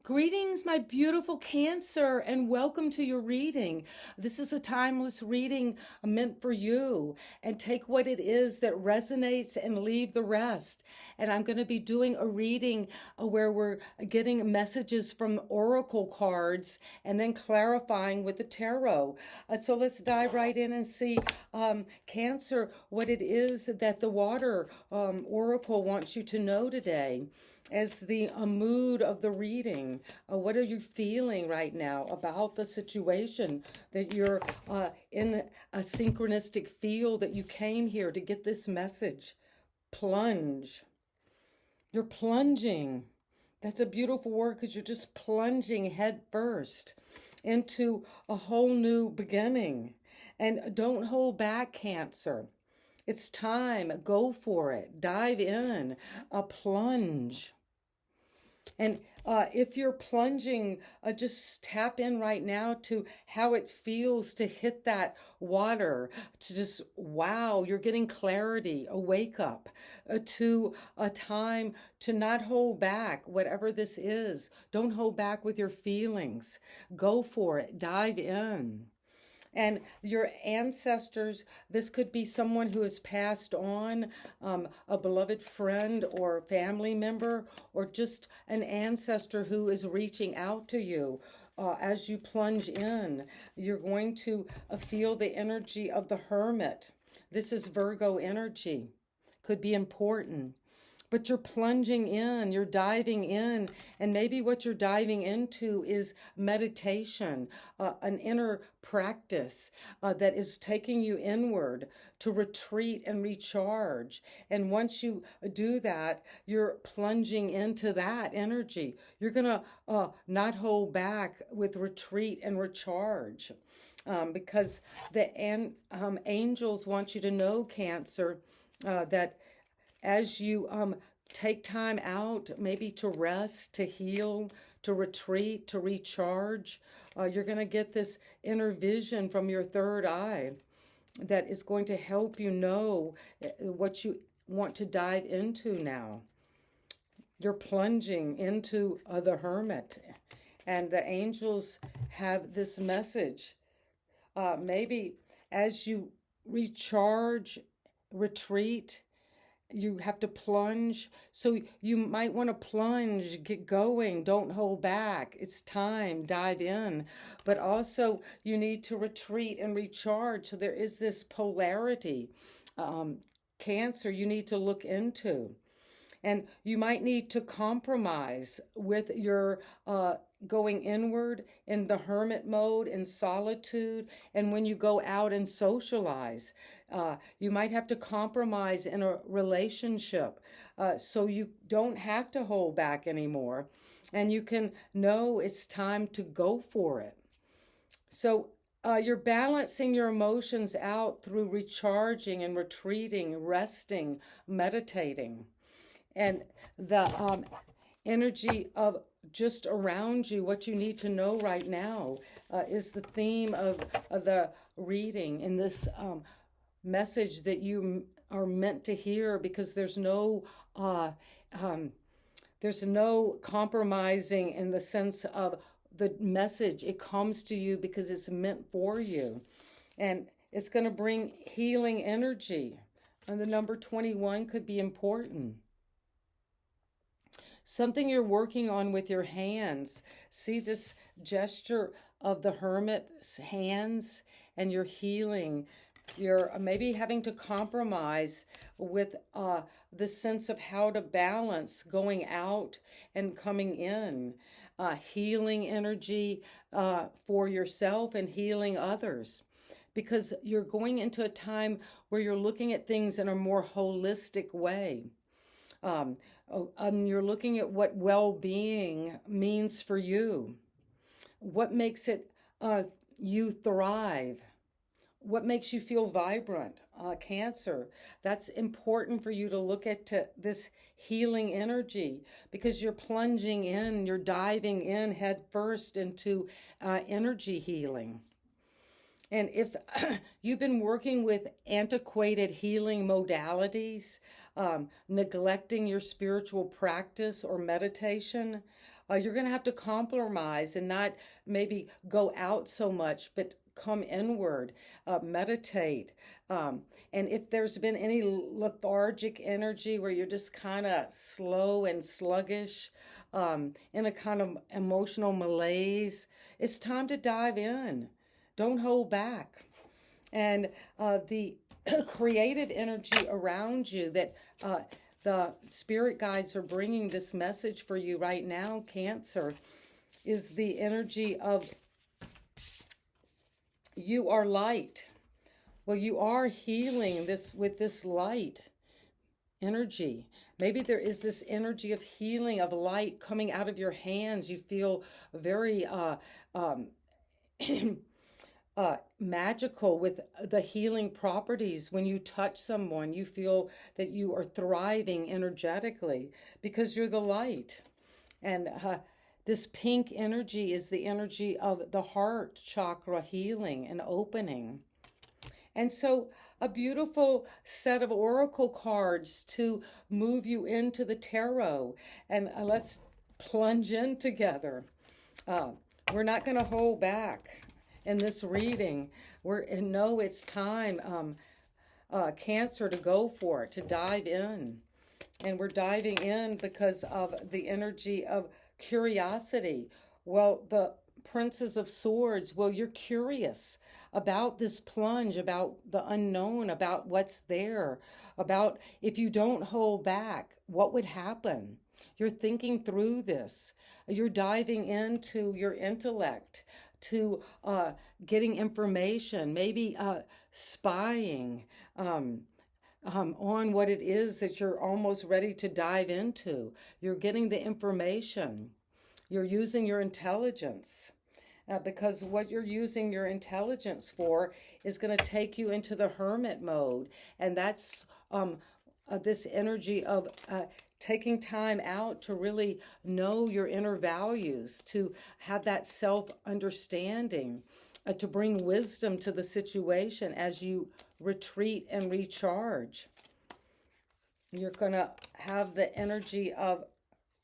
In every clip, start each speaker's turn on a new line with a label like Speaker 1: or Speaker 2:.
Speaker 1: Greetings, my beautiful Cancer, and welcome to your reading. This is a timeless reading meant for you, and take what it is that resonates and leave the rest. And I'm going to be doing a reading where we're getting messages from oracle cards and then clarifying with the tarot. So let's dive right in and see, Cancer, what it is that the water oracle wants you to know today as the mood of the reading. What are you feeling right now about the situation that you're in a synchronistic field that you came here to get this message? Plunge. You're plunging. That's a beautiful word because you're just plunging head first into a whole new beginning. And don't hold back, Cancer. It's time. Go for it. Dive in. A plunge. And if you're plunging, just tap in right now to how it feels to hit that water, to just, wow, you're getting clarity, a wake up, to a time to not hold back, whatever this is. Don't hold back with your feelings. Go for it. Dive in. And your ancestors, this could be someone who has passed on, a beloved friend or family member, or just an ancestor who is reaching out to you. As you plunge in, you're going to feel the energy of the Hermit. This is Virgo energy. Could be important. But you're plunging in, you're diving in, and maybe what you're diving into is meditation, an inner practice that is taking you inward to retreat and recharge. And once you do that, you're plunging into that energy. You're going to not hold back with retreat and recharge. Because the angels want you to know, Cancer, that as you take time out, maybe to rest, to heal, to retreat, to recharge, you're going to get this inner vision from your third eye that is going to help you know what you want to dive into now. You're plunging into the Hermit, and the angels have this message. Maybe as you recharge, retreat, you have to plunge. So you might want to plunge, get going, don't hold back. It's time, dive in. But also you need to retreat and recharge. So there is this polarity, Cancer, you need to look into. And you might need to compromise with your going inward in the hermit mode, in solitude, and when you go out and socialize. You might have to compromise in a relationship so you don't have to hold back anymore. And you can know it's time to go for it. So you're balancing your emotions out through recharging and retreating, resting, meditating. And the energy of just around you, what you need to know right now is the theme of the reading in this message that you are meant to hear, because there's no compromising in the sense of the message. It comes to you because it's meant for you, and it's going to bring healing energy. And the number 21 could be important. Something you're working on with your hands. See this gesture of the Hermit's hands, and you're healing. You're maybe having to compromise with the sense of how to balance going out and coming in. Healing energy for yourself and healing others. Because you're going into a time where you're looking at things in a more holistic way. You're looking at what well-being means for you. What makes it you thrive? What makes you feel vibrant? Cancer. That's important for you to look at this healing energy, because you're plunging in, you're diving in head first into energy healing. And if you've been working with antiquated healing modalities, neglecting your spiritual practice or meditation, You're going to have to compromise and not maybe go out so much, but come inward, meditate. And if there's been any lethargic energy where you're just kind of slow and sluggish, in a kind of emotional malaise, it's time to dive in. Don't hold back. And the creative energy around you that the spirit guides are bringing this message for you right now, Cancer, is the energy of you are light. Well, you are healing this with this light energy. Maybe there is this energy of healing, of light coming out of your hands. You feel very magical with the healing properties. When you touch someone, you feel that you are thriving energetically because you're the light. And this pink energy is the energy of the heart chakra healing and opening. And so a beautiful set of oracle cards to move you into the tarot. And let's plunge in together. We're not going to hold back in this reading. No, it's time, Cancer, to go for it, to dive in. And we're diving in because of the energy of curiosity. Well, the Princes of Swords, well, you're curious about this plunge, about the unknown, about what's there, about if you don't hold back, what would happen? You're thinking through this. You're diving into your intellect, to getting information, maybe spying on what it is that you're almost ready to dive into. You're getting the information. You're using your intelligence. Because what you're using your intelligence for is going to take you into the hermit mode. And that's this energy of taking time out to really know your inner values, to have that self-understanding, to bring wisdom to the situation as you retreat and recharge. You're going to have the energy of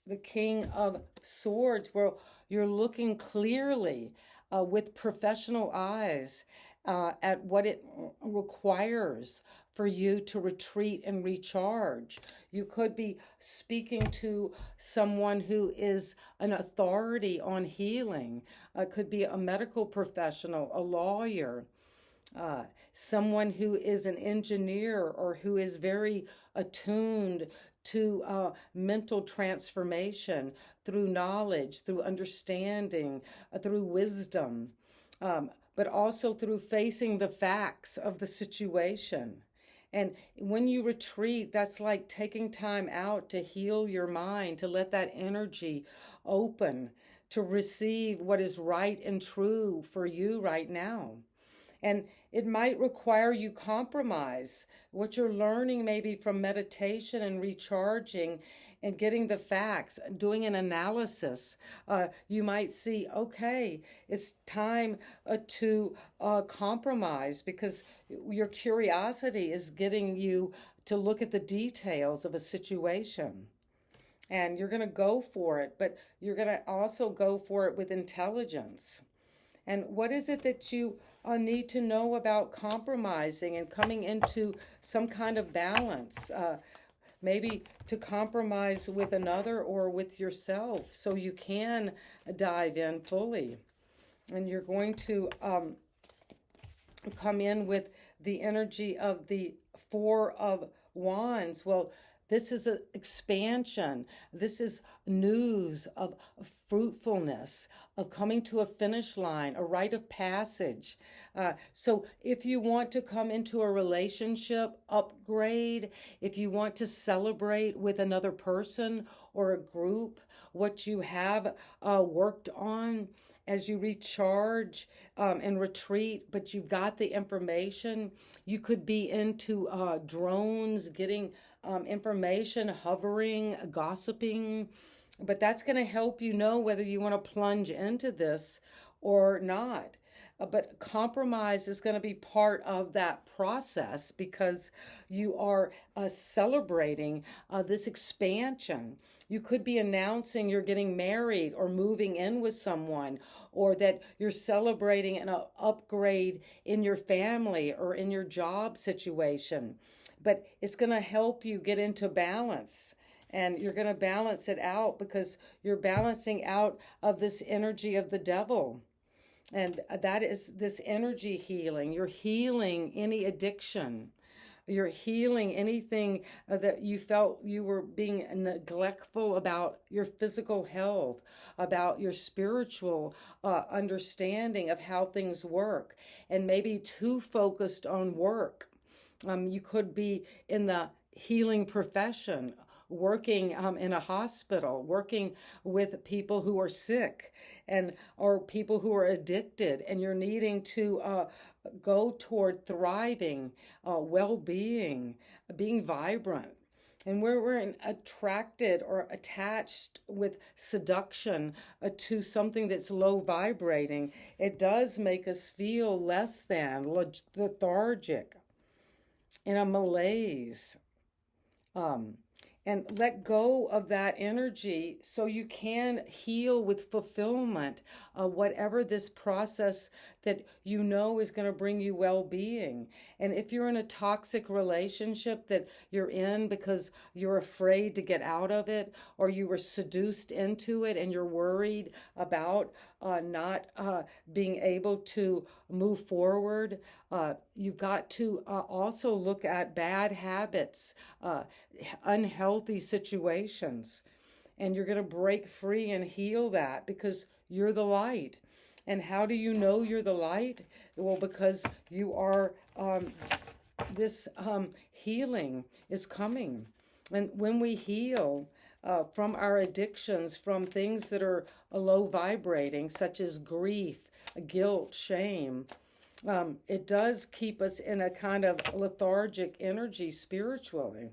Speaker 1: the King of Swords, where you're looking clearly with professional eyes at what it requires for you to retreat and recharge. You could be speaking to someone who is an authority on healing. Could be a medical professional, a lawyer, someone who is an engineer or who is very attuned to mental transformation through knowledge, through understanding, through wisdom, but also through facing the facts of the situation. And when you retreat, that's like taking time out to heal your mind, to let that energy open, to receive what is right and true for you right now. And it might require you compromise what you're learning maybe from meditation and recharging and getting the facts, doing an analysis. You might see, okay, it's time to compromise because your curiosity is getting you to look at the details of a situation. And you're going to go for it, but you're going to also go for it with intelligence. And what is it that you need to know about compromising and coming into some kind of balance? Maybe to compromise with another or with yourself so you can dive in fully. And you're going to come in with the energy of the Four of Wands. Well, this is an expansion. This is news of fruitfulness, of coming to a finish line, a rite of passage. So if you want to come into a relationship, upgrade, if you want to celebrate with another person or a group, what you have worked on, as you recharge and retreat, but you've got the information. You could be into drones, getting information, hovering, gossiping, but that's going to help you know whether you want to plunge into this or not. But compromise is going to be part of that process because you are celebrating this expansion. You could be announcing you're getting married or moving in with someone, or that you're celebrating an upgrade in your family or in your job situation. But it's going to help you get into balance. And you're going to balance it out because you're balancing out of this energy of the devil. And that is this energy healing. You're healing any addiction. You're healing anything that you felt you were being neglectful about your physical health, about your spiritual understanding of how things work, and maybe too focused on work. You could be in the healing profession, working in a hospital, working with people who are sick and or people who are addicted, and you're needing to go toward thriving, well-being, being vibrant. And where we're attracted or attached with seduction to something that's low vibrating, it does make us feel less than, lethargic, in a malaise. And let go of that energy so you can heal with fulfillment, whatever this process that you know is going to bring you well-being. And if you're in a toxic relationship that you're in because you're afraid to get out of it, or you were seduced into it and you're worried about not being able to move forward, you've got to also look at bad habits, unhealthy situations, and you're going to break free and heal that because you're the light. And how do you know you're the light? Well, because you are, this healing is coming. And when we heal from our addictions, from things that are low vibrating, such as grief, guilt, shame, it does keep us in a kind of lethargic energy spiritually.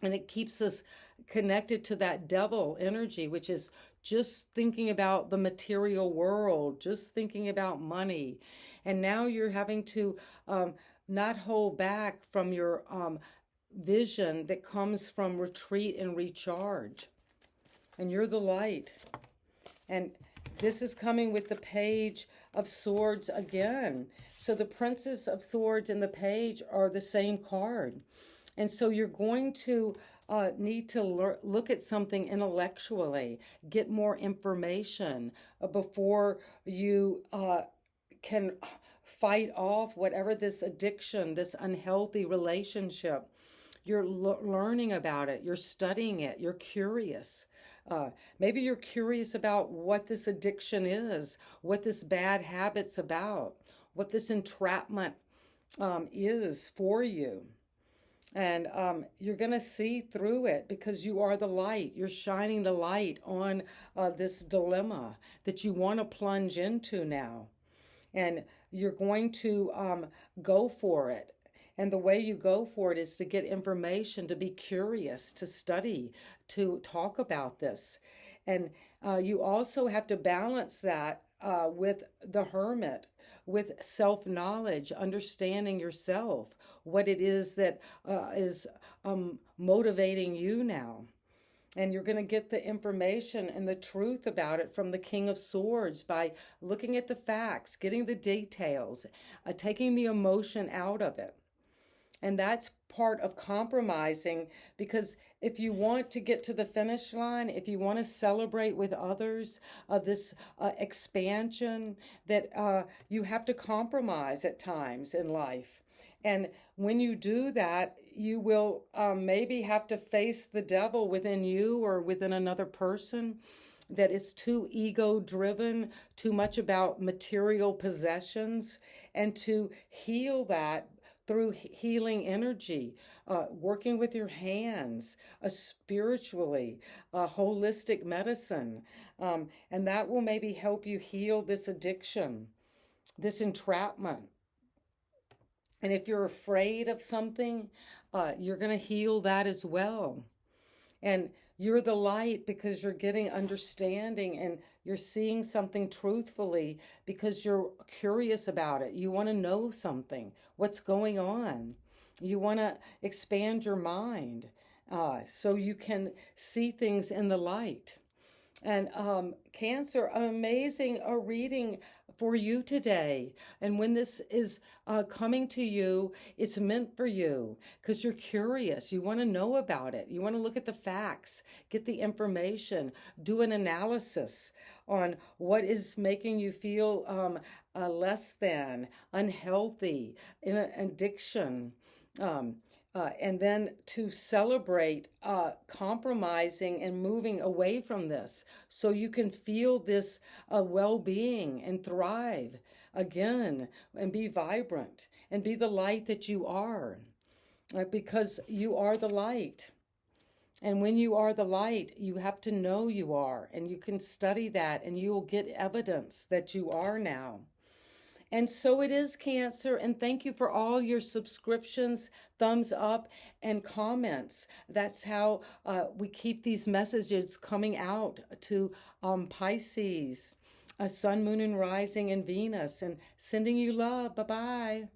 Speaker 1: And it keeps us connected to that devil energy, which is just thinking about the material world, just thinking about money. And now you're having to not hold back from your vision that comes from retreat and recharge. And you're the light. And this is coming with the Page of Swords again. So the Princess of Swords and the Page are the same card. And so you're going to need to look at something intellectually, get more information before you can fight off whatever this addiction, this unhealthy relationship. You're learning about it, you're studying it, you're curious. Maybe you're curious about what this addiction is, what this bad habit's about, what this entrapment is for you. And you're going to see through it because you are the light. You're shining the light on this dilemma that you want to plunge into now. And you're going to go for it. And the way you go for it is to get information, to be curious, to study, to talk about this. And you also have to balance that with the hermit, with self-knowledge, understanding yourself, what it is that is motivating you now. And you're going to get the information and the truth about it from the King of Swords by looking at the facts, getting the details, taking the emotion out of it. And that's part of compromising, because if you want to get to the finish line, if you want to celebrate with others this expansion, that you have to compromise at times in life. And when you do that, you will maybe have to face the devil within you or within another person that is too ego-driven, too much about material possessions, and to heal that through healing energy, working with your hands, spiritually, holistic medicine. And that will maybe help you heal this addiction, this entrapment. And if you're afraid of something, you're going to heal that as well. And you're the light because you're getting understanding and you're seeing something truthfully because you're curious about it. You want to know something, what's going on. You want to expand your mind. so you can see things in the light. And Cancer, amazing reading for you today. And when this is coming to you, it's meant for you because you're curious. You want to know about it. You want to look at the facts, get the information, do an analysis on what is making you feel less than, unhealthy, in an addiction. And then to celebrate compromising and moving away from this so you can feel this well being and thrive again and be vibrant and be the light that you are because you are the light. And when you are the light, you have to know you are, and you can study that, and you will get evidence that you are now. And so it is, Cancer. And thank you for all your subscriptions, thumbs up, and comments. That's how we keep these messages coming out to Pisces, Sun, Moon, and Rising, and Venus, and sending you love. Bye bye.